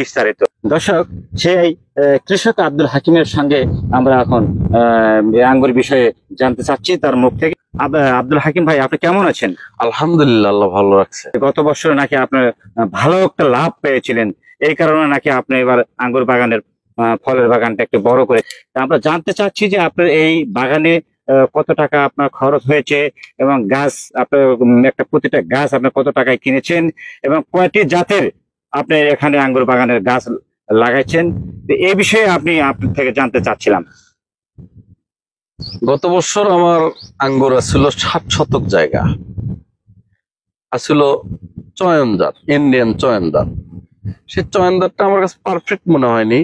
বিস্তারিত। দর্শক, সেই কৃষক আব্দুল হাকিমের সঙ্গে আমরা এখন আঙ্গুর বিষয়ে জানতে চাচ্ছি তার মুখ থেকে। আব্দুল হাকিম ভাই, আপনি কেমন আছেন? আলহামদুলিল্লাহ, আল্লাহ ভালো রাখছে। গত বছর নাকি আপনার ভালো একটা লাভ পেয়েছিলেন, এই কারণে নাকি আপনি এবার আঙ্গুর বাগানের ফলের বাগানটা একটু বড় করে। আমরা জানতে চাচ্ছি যে আপনার এই বাগানে কত টাকা আপনার খরচ হয়েছে এবং গাছ আপনার একটা প্রতিটা গাছ আপনার কত টাকায় কিনেছেন এবং কয়টি জাতের আপনি এখানে আঙ্গুর বাগানের গাছ লাগাইছেন, এই বিষয়ে আপনার থেকে জানতে চাচ্ছিলাম। গত বছর আমার আঙ্গুর আসছিল 60 শতক জায়গা, আসছিল চয়ন জাত, ইন্ডিয়ান চয়ন জাত। সেই চয়ন জাতটা আমার কাছে পারফেক্ট মনে হয়নি।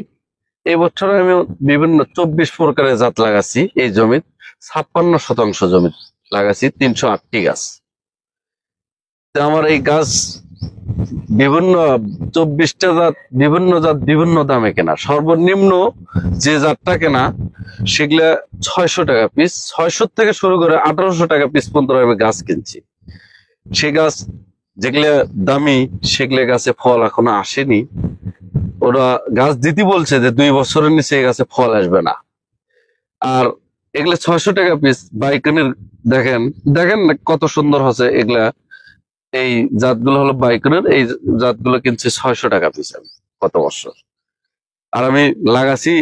এই বছর আমি বিভিন্ন 24 প্রকারের জাত লাগাচ্ছি। এই জমি 56% জমি লাগাচ্ছি, 308টি গাছ। আমার এই গাছ বিভিন্ন 24টা জাত, বিভিন্ন জাত বিভিন্ন দামে কেনা। সর্বনিম্ন যে জাতটা কেনা সেগুলা 600 টাকা পিস, 600 থেকে শুরু করে 1800 টাকা পিস পর্যন্ত আমি গাছ কিনছি। সে গাছ যেগুলো দামি সেগুলো গাছে ফল এখনো আসেনি। ওরা গাছ দিতে বলছে যে 2 বছরের নিচে এই গাছে ফল আসবে না। আর এগুলো 600 টাকা পিস বাইকনের, দেখেন দেখেন কত সুন্দর হচ্ছে এগুলা। এই জাতগুলো হলো বাইকনের, এই জাতগুলো কিনছে 600 টাকা পিস আমি গত বছর। আর আমি লাগাছি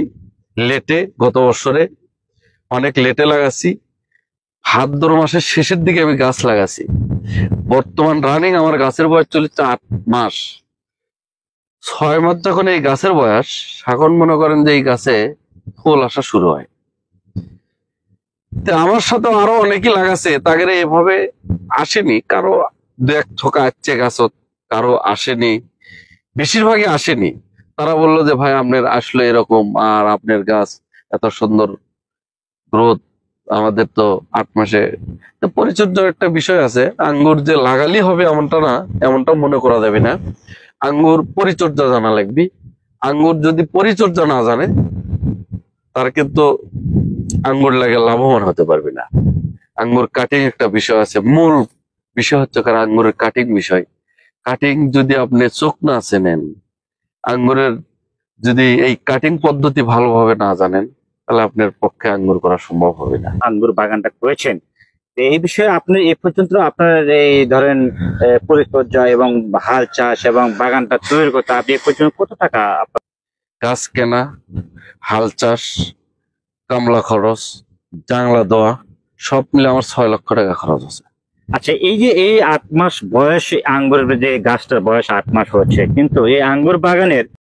লেটে, গত বছরে অনেক লেটে লাগাচ্ছি। ভাদ্র মাসের শেষের দিকে আমি গাছ লাগাচ্ছি। বর্তমান রানিং আমার গাছের বয়স চলেছে 8 মাস। 6 মাস যখন এই গাছের বয়স, এখন মনে করেন যে এই গাছে ফুল আসা শুরু হয়। আমার সাথে আরো অনেকেই লাগাচ্ছে, তাদের এভাবে আসেনি। কারো 2-1 থোকা আসছে গাছত, কারো আসেনি, বেশিরভাগই আসেনি। তারা বললো যে ভাই আপনার আসলে এরকম, আর আপনার গাছ এত সুন্দর গ্রোথ, আমাদের তো 8 মাসে। তো পরিচর্যার একটা বিষয় আছে। আঙ্গুর যে লাগালি হবে এমনটা না, এমনটা মনে করা যাবে না। আঙ্গুর পরিচর্যা জানা লাগবে। আঙ্গুর যদি পরিচর্যা না জানে, তার কিন্তু আঙ্গুর লাগে লাভবান হতে পারবে না। আঙ্গুর কাটিং একটা বিষয় আছে, মূল বিষয় হচ্ছে কারণ আঙ্গুরের কাটিং বিষয়। কাটিং যদি আপনি চোখ না চেনেন, আঙ্গুরের যদি এই কাটিং পদ্ধতি ভালোভাবে না জানেন, তাহলে আপনার পক্ষে আঙ্গুর করা সম্ভব হবে না। আঙ্গুর বাগানটা করেছেন, এই বিষয়ে আপনি এ পর্যন্ত আপনার এই ধরেন পরিচর্যা এবং হাল চাষ এবং বাগানটা তৈরি করতে আপনি এ পর্যন্ত কত টাকা গাছ কেনা, হাল চাষ, কামলা খরচ, জাংলা দেওয়া, সব মিলে আমার 6 লক্ষ টাকা খরচ আছে। আচ্ছা, এই যে এই 8 মাস বয়স আঙ্গুরের যে গাছটার বয়স 8 মাস হচ্ছে, কিন্তু এই আঙ্গুর বাগানের